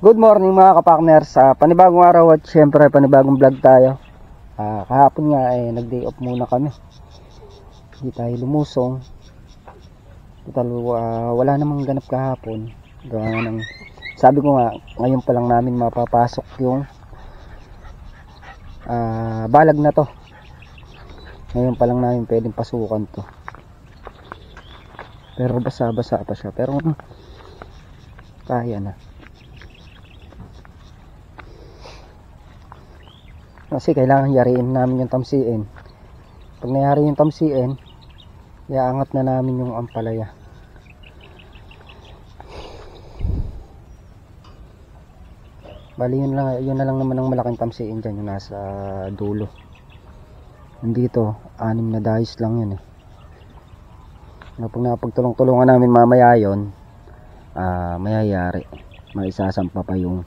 Good morning mga kapartners, sa panibagong araw at syempre panibagong vlog tayo. Kahapon nga nag-day off muna kami. Hindi tayo lumusong. Total, wala namang ganap kahapon. Sabi ko nga, ngayon pa lang namin mapapasok yung balag na to. Ngayon pa lang namin pwedeng pasukan to. Pero basa-basa pa siya. Pero kaya na. Kasi kailangan yariin namin yung tamsiin. Pag nayari yung tamsiin, iaangat na namin yung ampalaya. Bali yun na lang naman ang malaking tamsiin dyan, yung nasa dulo. Nandito 6 na dahis lang yun Pag napagtulong-tulungan namin mamaya yun, mayayari. Maisasampa pa yung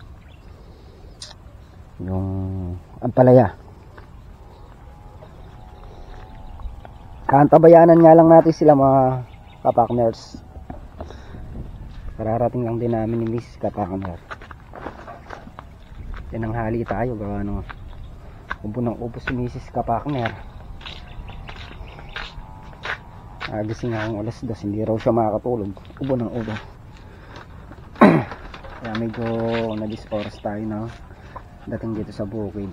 ampalaya. Kaantabayanan nga lang natin sila mga kapartners. Kararating lang din namin ni Miss kapartner. Tinanghali tayo, gawa ng ubo ng ubo si Mrs. kapartner. Gising akong alas 2, hindi raw siya makakatulog. Ubo ng ubo. Kaya medyo na-disoras tayo na dating dito sa bukid.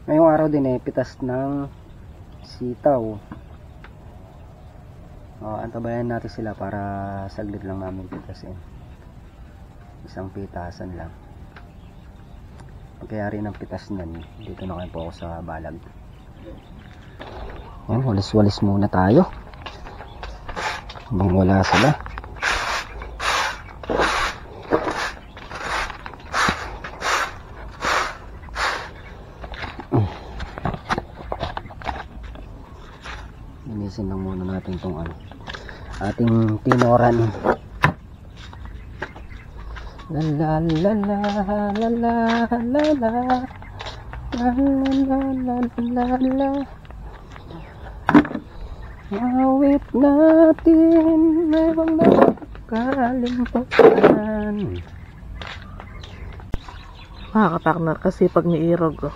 Ngayong araw din pitas ng sitaw. Antabayan natin sila para saglit lang namin pitasin. Isang pitasan lang. Pagkayari ng pitas niyan, dito na kayo po ako sa balag. Walis-walis muna tayo habang wala sila. Linisin lang muna natin itong ating tinoran. La la la la la la la la la la la. Awit natin mayroong nakakalimutan. Mga kapartner, kasi pag niirog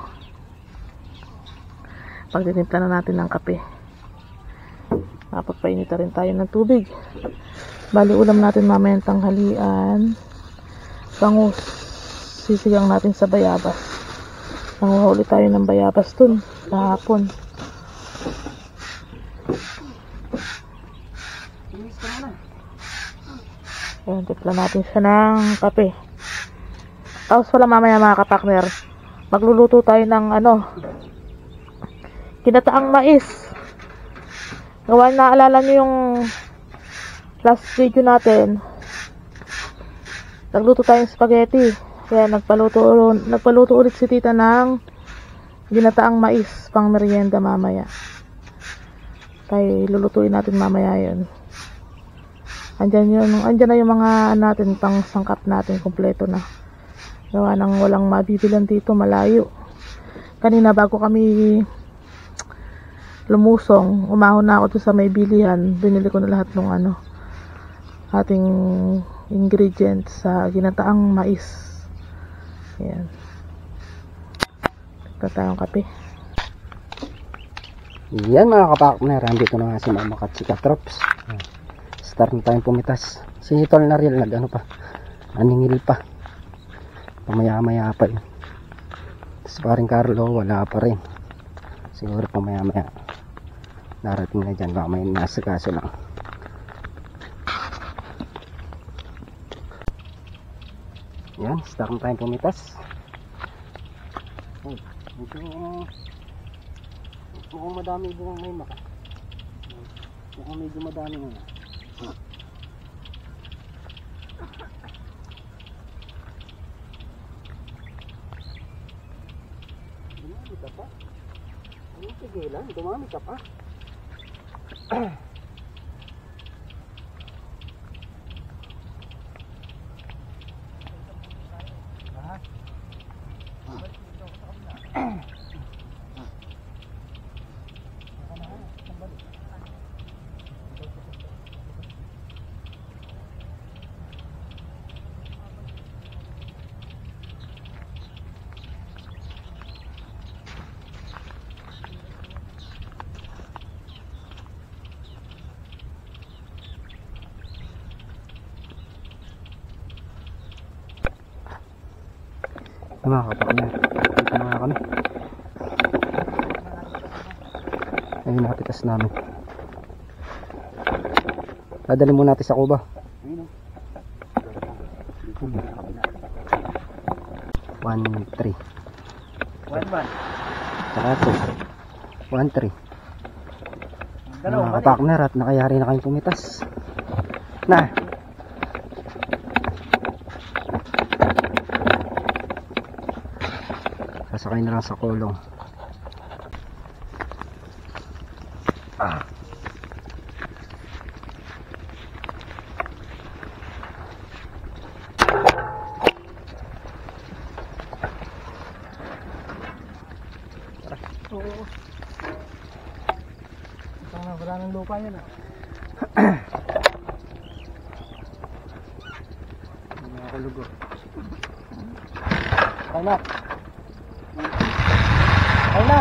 pag tinimpa na natin ng kape, napagpainita rin tayo ng tubig. Bali ulam natin mamayang tanghalian, bangus, sisigang natin sa bayabas. Nanguha ulit tayo ng bayabas dun kahapon. Ayan, tipla natin siya ng kape. Tapos pala mamaya mga kapartner, magluluto tayo ng kinataang mais. Gawa, naalala nyo yung last video natin, nagluto tayong spaghetti. Kaya nagpaluto ulit si tita ng ginataang mais pang merienda mamaya. Kaya lulutuin natin mamaya yun. Andyan na yung mga natin, pang sangkap natin, kompleto na. Gawa nang walang mabibilan dito, malayo. Kanina bago kami lumusong, umahon na ako sa may bilihan. Binili ko na lahat ng ating ingredients sa ginataang mais. Ayan. Ito tayong kape. Yan mga kapartner, andito na nga si Mama Kat, si Katrops. Start na tayong pumitas. Si Tol na real aningil pa. Pamaya-maya pa yun. Tapos paring Carlo wala pa rin. Siguro pamaya-maya narating na dyan, baka may nasa kaso lang. Yan, start na tayong pumitas. Mukhang madami din ngayon maka. Mukhang medyo madami ngayon. Dumami ka pa? Anong tigilan? Dumami ka pa? Mga kapakner, dito na nga kami. Ayun napitas namin. Dadali muna natin sa kuba. 1-3 saka 2 1-3. Mga kapakner, at nakayari na kayong pumitas na. Sasakay na lang sa kulong. Wala ng lupa yan Mga kulugo. Ay na. Ay na.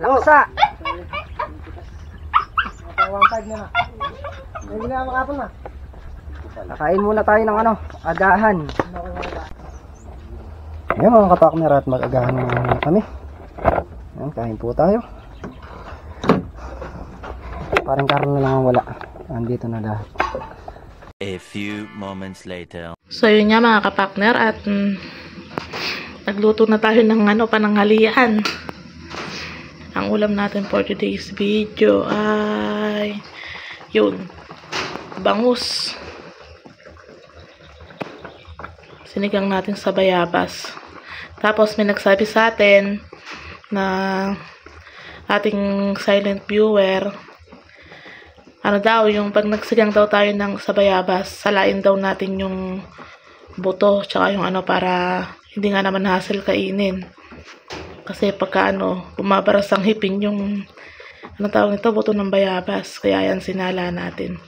Laksa. Kakain muna tayo ng agahan. Ayan mga kapakner, at mag-agahan muna kami. Ayan, kain po tayo. Parang karon na lang ang wala. Andito na lahat. A few moments later. So yun nga mga kapakner, at nagluto na tayo ng pananghalian. Ang ulam natin for today's video ay yun, bangus. Sinigang natin sa bayabas. Tapos may nagsabi sa atin na ating silent viewer, yung pag nagsigang daw tayo ng sa bayabas, salain daw natin yung buto, tsaka yung para hindi nga naman hassle kainin. Kasi pagka bumabaras ang hipin yung buto ng bayabas. Kaya yan sinala natin.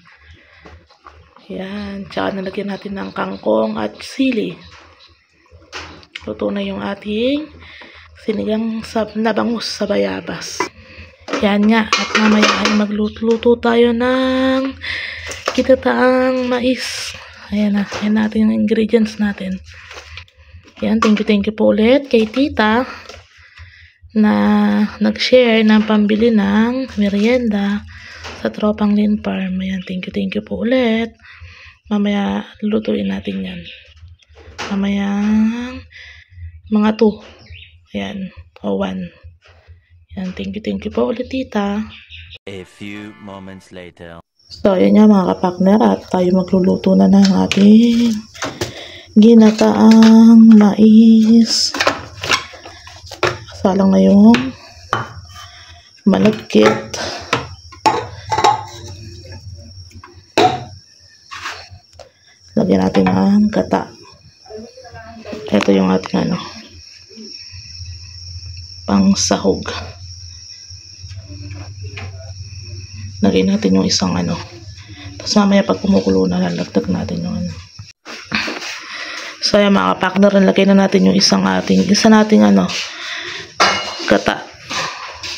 Yan, tsaka nalagyan natin ng kangkong at sili. Luto na yung ating sinigang na bangus sa bayabas. Yan nga, at mamaya ay magluto tayo ng ginataang mais. Ayan na, yan natin yung ingredients natin. Yan, thank you po ulit kay tita na nag-share ng pambili ng merienda sa Tropang Lin Farm. Ayan, thank you po ulit. Mamaya lutuin natin yan. Mamaya mga 2. Ayan, o 1. Ayan, thank you po ulit tita. A few moments later. So, ayan nga mga kapakner, at tayo magluluto na ng ating ginataang mais. Salang na yung malagkit. Lagyan natin ang gata. Ito yung ating pang sahog. Lagyan natin yung isang Tapos mamaya pag kumukulo na, lalagdag natin yung So ayan mga kapakner, lagyan na natin yung isa nating gata.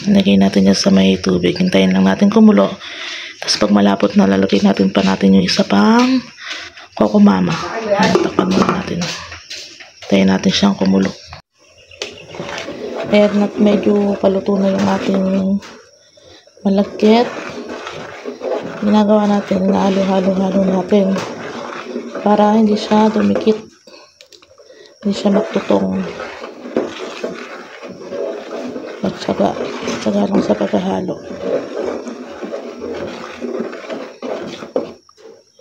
Lagyan natin yan sa may tubig. Hintayin lang natin kumulo. Tapos pag malapot na, lalagyan natin yung isa pang kokomama. Ayan, takpan muna natin. Hintayin natin siyang kumulo. Ayan, medyo paluto na yung ating malagkit. Ginagawa natin, halo-halo natin para hindi siya dumikit, hindi siya magtutong. At Tsaga lang sa paghahalo.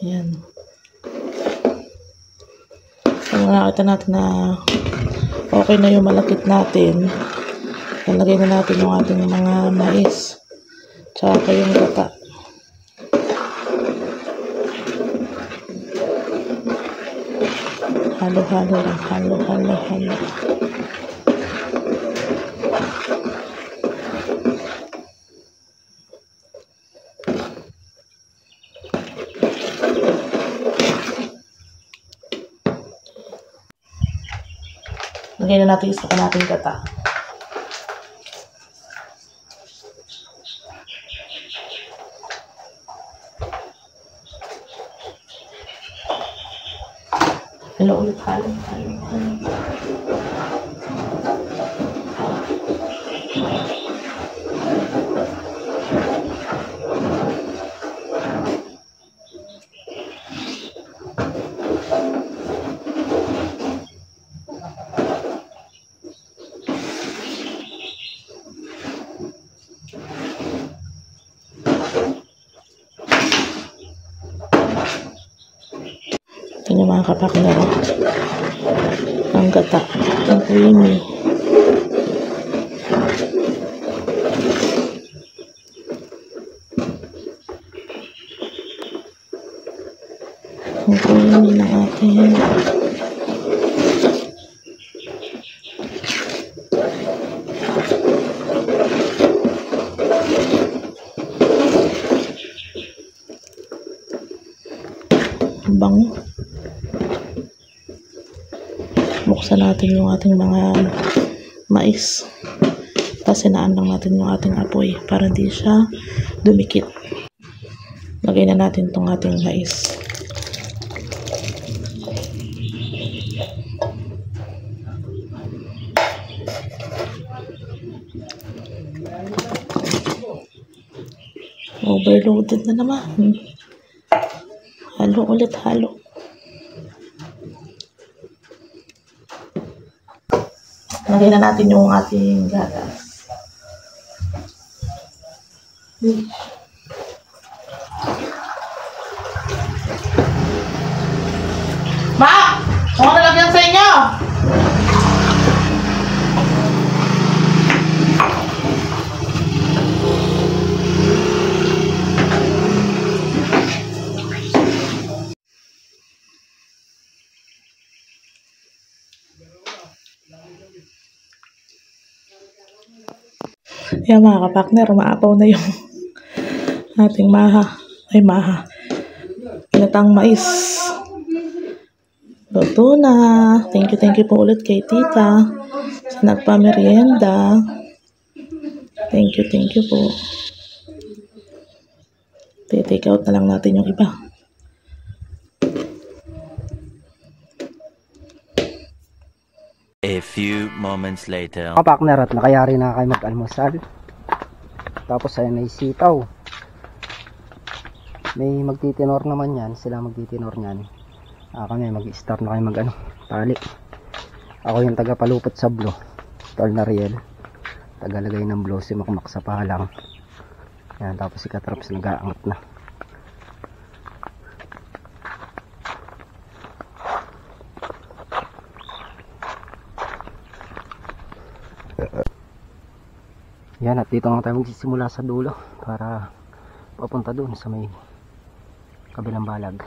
Yan. Kung nakita natin na okay na yung malakit natin, lalagay na natin yung ating mga mais. Tsaka yung gata. Halo-halo lang. Halo. Lagay na natin isa pa natin gata. Halo ulit, halo. Ito yung mga kapakner. Ang gata. Ang creamy. Ang creamy ng ating bango. Buksan natin yung ating mga mais. Pasinaan lang natin yung ating apoy para hindi siya dumikit. Lagay na natin tong ating mais. Overloaded na naman. Halo ulit, halo. Lagay na natin yung ating gatas. Ma! Ako nalagyan sa inyo! Yan mga kapakner, maapaw na yung ating ginataang mais. Luto na. Thank you po ulit kay tita sa nagpamerienda. Thank you po. Take out na lang natin yung iba. A few moments later. Kapakner, at nakayari na kayo mag-almusal. Tapos ay may sitaw. May magtitinor naman yan. Sila magtitinor yan. Kami mag-start na kayo tali. Ako yung taga-palupot sa blow. Tol na Riel. Tagalagay ng blow si Makmak sa palang. Yan, tapos si Katrops nag-aangat na. Yan, at dito nga tayo magsisimula sa dulo para papunta doon sa may kabilang balag.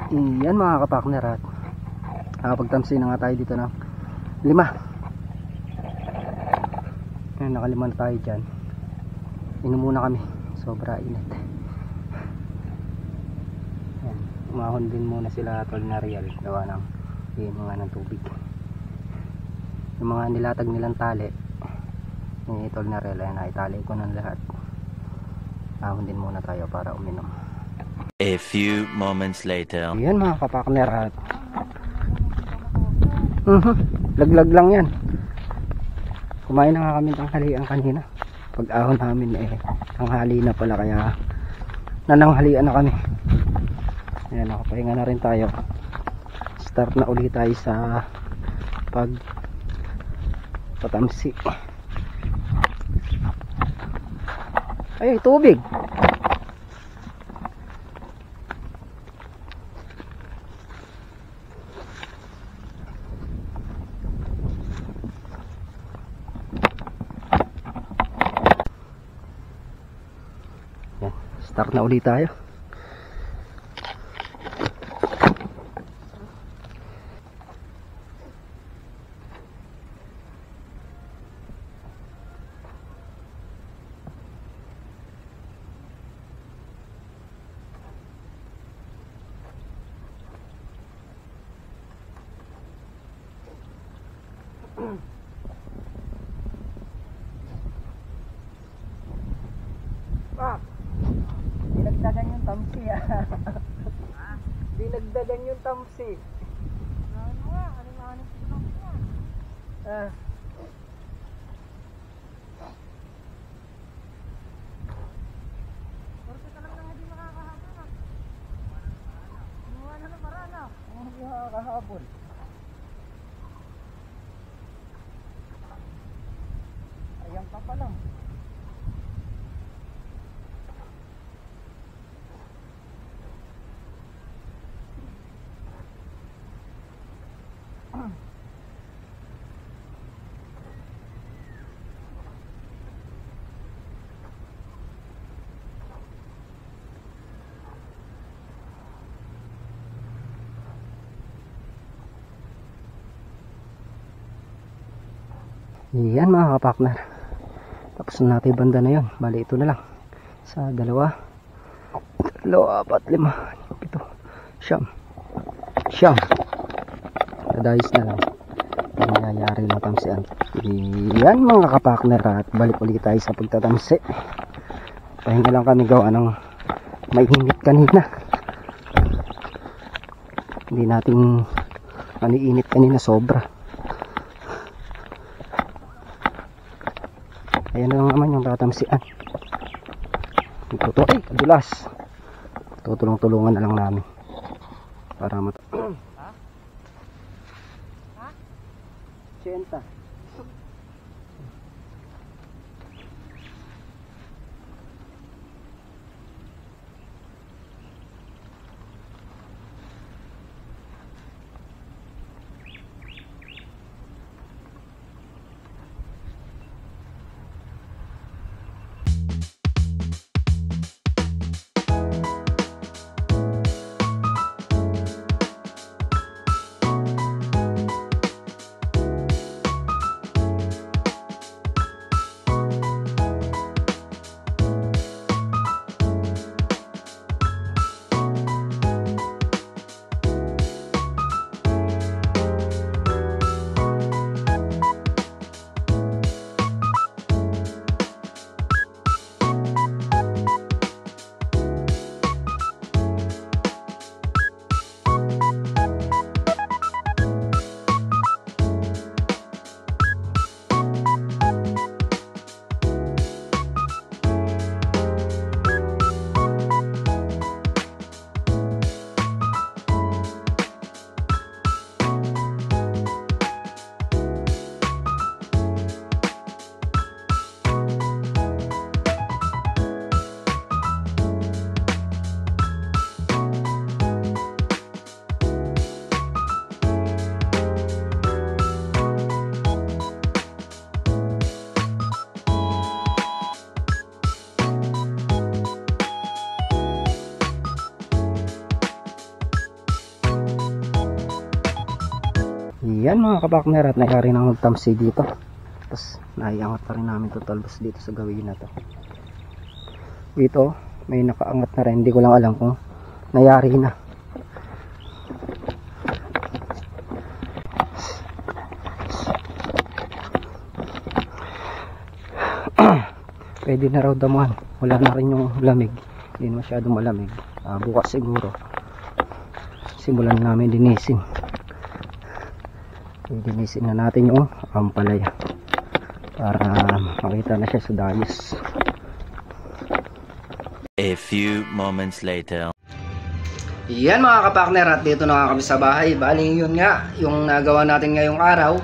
Iyan mga kapakner, at nakapagtamsi na nga tayo dito ng 5. Ayan, nakalima na tayo dyan. Inom muna kami, sobra init. Ayan, umahon din muna sila tol na real, gawa ng inom nga ng tubig. Yung mga nilatag nilang tali ni tol na real, ayan, naitali ko ng lahat. Ahon din muna tayo para uminom. A few moments later. Ayan mga kapakner, at laglag lang yan. Kumain na nga kami tanghalian kanina. Pag ahon namin tanghali na pala, kaya nananghalian na kami. Ayan, nakapahinga na rin tayo. Start na ulit tayo sa patamsi. Ay, tubig. Yan, start na ulit tayo. Dinagdagan yung tamsi Dinagdagan yung tamsi. Ano nga? Ano nga? Porque talagang hindi makakahabol ah. Gumawa na ng paraan ah. Hindi makakahabol. Ayan pa pa lang. Yan mga kapakner, tapos na natin yung banda na yun. Bali ito na lang sa 2, 4, 5, 7, 9 nadayos na lang ang nangyayari ng tamsian. Yan mga kapakner, at balik ulit tayo sa pagtatamsi. Pahinga lang kami gawa ng may init kanina. Hindi natin init kanina, sobra. Ayan na naman yung tatamsian. Ito, ay, kadulas. Tutulong-tulungan na lang namin para ha? 80. Yan mga kapakner, at nayari nang magtamsi dito. Tapos naiangat pa rin namin to talbos dito sa gawin na to. Dito may nakaangat na rin, hindi ko lang alam kung nayari na. Pwede na raw damuhan, wala na rin yung lamig, hindi masyadong malamig. Bukas siguro simulan namin linisin. Linisin na natin yung ampalaya para makita na siya sa dayos. A few moments later. Yan mga kapakner, at dito na kami sa bahay. Bali yun nga yung nagawa natin ngayong araw.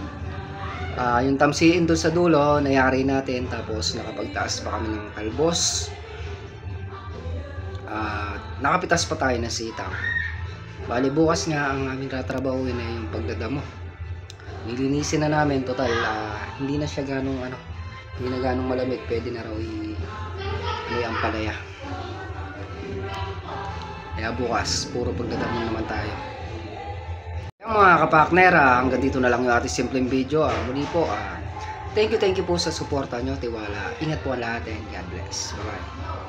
Yung tamsiin doon sa dulo nayari natin, tapos nakapagtaas pa kami ng talbos. Nakapitas pa tayo ng sitaw. Bali bukas nga ang aming tatrabahuin ay yung pagdadamo. Nilinisin na namin total, hindi na siya ganong hindi na ganong malamig, pwede na raw ang palaya. Kaya bukas puro pagdadamo naman tayo. Yung mga kapakner, hanggang dito na lang yung ating simpleng video. Muli po, thank you po sa suporta nyo, tiwala. Ingat po ang lahat and God bless. Bye bye.